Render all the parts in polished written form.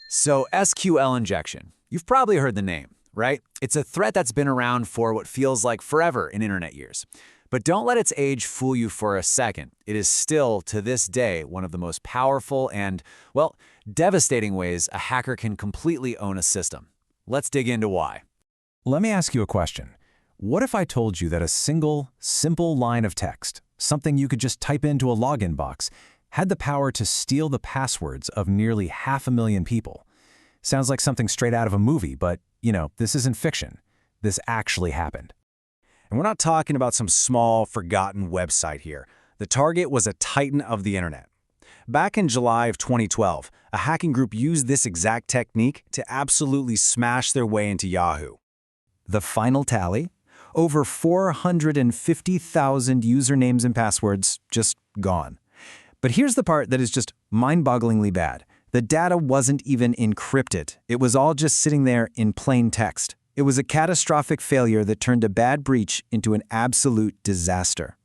So SQL injection. You've probably heard the name, right? It's a threat that's been around for what feels like forever in internet years. But don't let its age fool you for a second. It is still, to this day, one of the most powerful and, well, devastating ways a hacker can completely own a system. Let's dig into why. Let me ask you a question. What if I told you that a single, simple line of text, something you could just type into a login box, had the power to steal the passwords of nearly 500,000 people? Sounds like something straight out of a movie, but, this isn't fiction. This actually happened. And we're not talking about some small, forgotten website here. The target was a titan of the internet. Back in July of 2012, a hacking group used this exact technique to absolutely smash their way into Yahoo. The final tally? Over 450,000 usernames and passwords just gone. But here's the part that is just mind-bogglingly bad. The data wasn't even encrypted. It was all just sitting there in plain text. It was a catastrophic failure that turned a bad breach into an absolute disaster.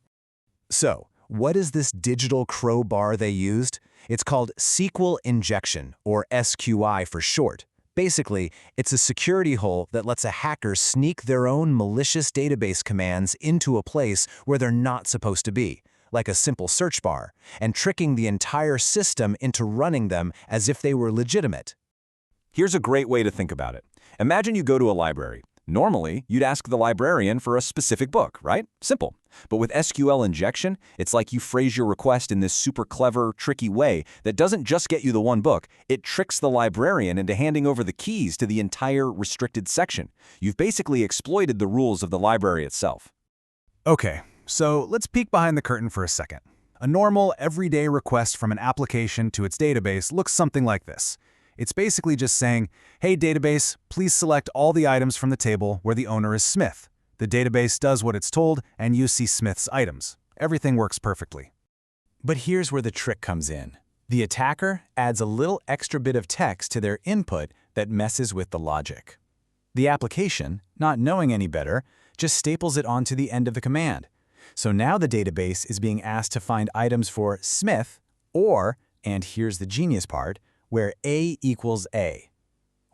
So, what is this digital crowbar they used? It's called SQL injection, or SQI for short. Basically, it's a security hole that lets a hacker sneak their own malicious database commands into a place where they're not supposed to be, like a simple search bar, and tricking the entire system into running them as if they were legitimate. Here's a great way to think about it. Imagine you go to a library. Normally, you'd ask the librarian for a specific book, right? Simple. But with SQL injection, it's like you phrase your request in this super clever, tricky way that doesn't just get you the one book, it tricks the librarian into handing over the keys to the entire restricted section. You've basically exploited the rules of the library itself. Okay, so let's peek behind the curtain for a second. A normal, everyday request from an application to its database looks something like this. It's basically just saying, hey database, please select all the items from the table where the owner is Smith. The database does what it's told, and you see Smith's items. Everything works perfectly. But here's where the trick comes in. The attacker adds a little extra bit of text to their input that messes with the logic. The application, not knowing any better, just staples it onto the end of the command. So now the database is being asked to find items for Smith or, and here's the genius part, where A equals A.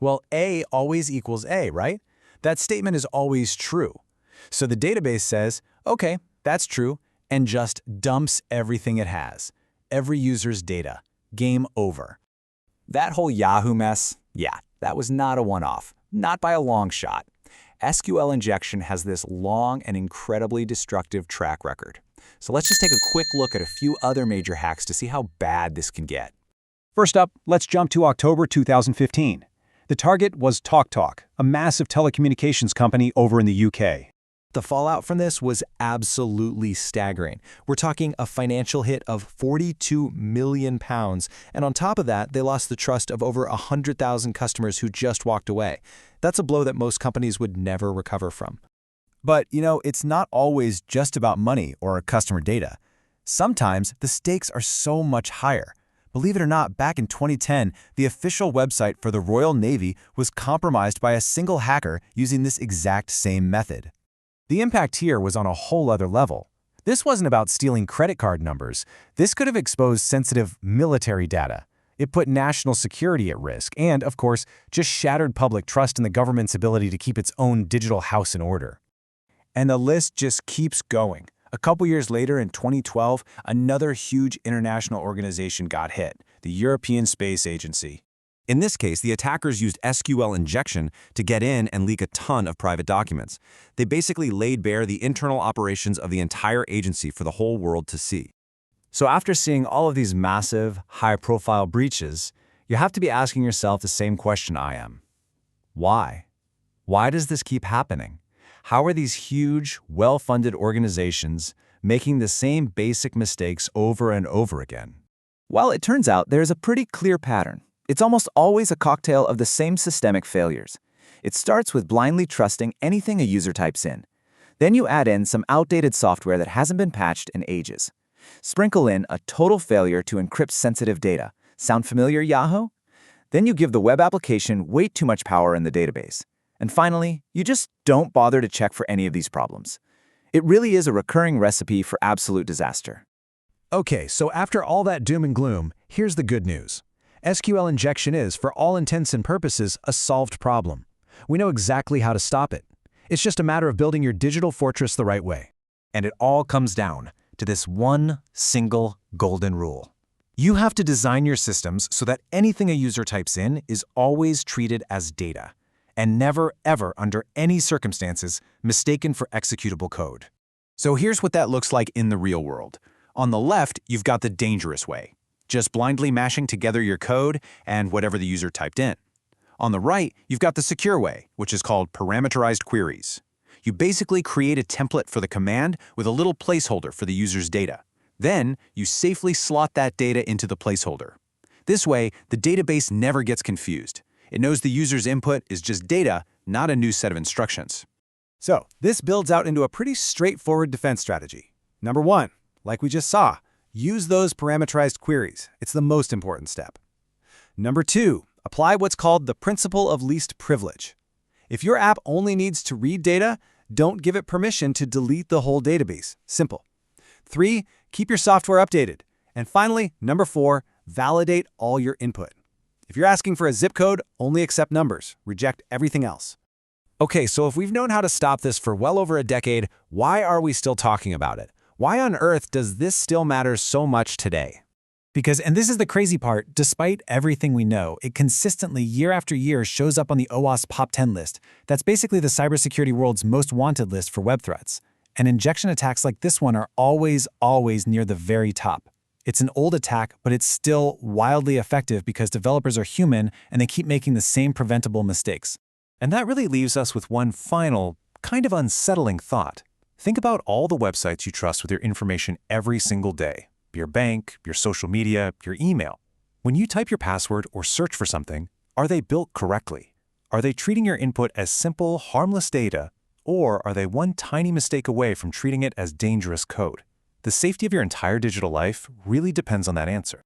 Well, A always equals A, right? That statement is always true. So the database says, okay, that's true, and just dumps everything it has. Every user's data. Game over. That whole Yahoo mess, yeah, that was not a one-off. Not by a long shot. SQL injection has this long and incredibly destructive track record. So let's just take a quick look at a few other major hacks to see how bad this can get. First up, let's jump to October 2015. The target was TalkTalk, a massive telecommunications company over in the UK. The fallout from this was absolutely staggering. We're talking a financial hit of £42 million, and on top of that, they lost the trust of over 100,000 customers who just walked away. That's a blow that most companies would never recover from. But, it's not always just about money or customer data. Sometimes the stakes are so much higher. Believe it or not, back in 2010, the official website for the Royal Navy was compromised by a single hacker using this exact same method. The impact here was on a whole other level. This wasn't about stealing credit card numbers. This could have exposed sensitive military data. It put national security at risk and, of course, just shattered public trust in the government's ability to keep its own digital house in order. And the list just keeps going. A couple years later, in 2012, another huge international organization got hit, the European Space Agency. In this case, the attackers used SQL injection to get in and leak a ton of private documents. They basically laid bare the internal operations of the entire agency for the whole world to see. So after seeing all of these massive, high-profile breaches, you have to be asking yourself the same question I am. Why? Why does this keep happening? How are these huge, well-funded organizations making the same basic mistakes over and over again? Well, it turns out there's a pretty clear pattern. It's almost always a cocktail of the same systemic failures. It starts with blindly trusting anything a user types in. Then you add in some outdated software that hasn't been patched in ages. Sprinkle in a total failure to encrypt sensitive data. Sound familiar, Yahoo? Then you give the web application way too much power in the database. And finally, you just don't bother to check for any of these problems. It really is a recurring recipe for absolute disaster. Okay, so after all that doom and gloom, here's the good news. SQL injection is, for all intents and purposes, a solved problem. We know exactly how to stop it. It's just a matter of building your digital fortress the right way. And it all comes down to this one single golden rule. You have to design your systems so that anything a user types in is always treated as data, and never, ever, under any circumstances, mistaken for executable code. So here's what that looks like in the real world. On the left, you've got the dangerous way, just blindly mashing together your code and whatever the user typed in. On the right, you've got the secure way, which is called parameterized queries. You basically create a template for the command with a little placeholder for the user's data. Then, you safely slot that data into the placeholder. This way, the database never gets confused. It knows the user's input is just data, not a new set of instructions. So, this builds out into a pretty straightforward defense strategy. Number 1, like we just saw, use those parameterized queries. It's the most important step. Number 2, apply what's called the principle of least privilege. If your app only needs to read data, don't give it permission to delete the whole database. Simple. 3, keep your software updated. And finally, number 4, validate all your input. If you're asking for a zip code, only accept numbers. Reject everything else. Okay, so if we've known how to stop this for well over a decade, why are we still talking about it? Why on earth does this still matter so much today? Because, and this is the crazy part, despite everything we know, it consistently, year after year, shows up on the OWASP Top 10 list. That's basically the cybersecurity world's most wanted list for web threats. And injection attacks like this one are always near the very top. It's an old attack, but it's still wildly effective because developers are human and they keep making the same preventable mistakes. And that really leaves us with one final, kind of unsettling thought. Think about all the websites you trust with your information every single day. Your bank, your social media, your email. When you type your password or search for something, are they built correctly? Are they treating your input as simple, harmless data, or are they one tiny mistake away from treating it as dangerous code? The safety of your entire digital life really depends on that answer.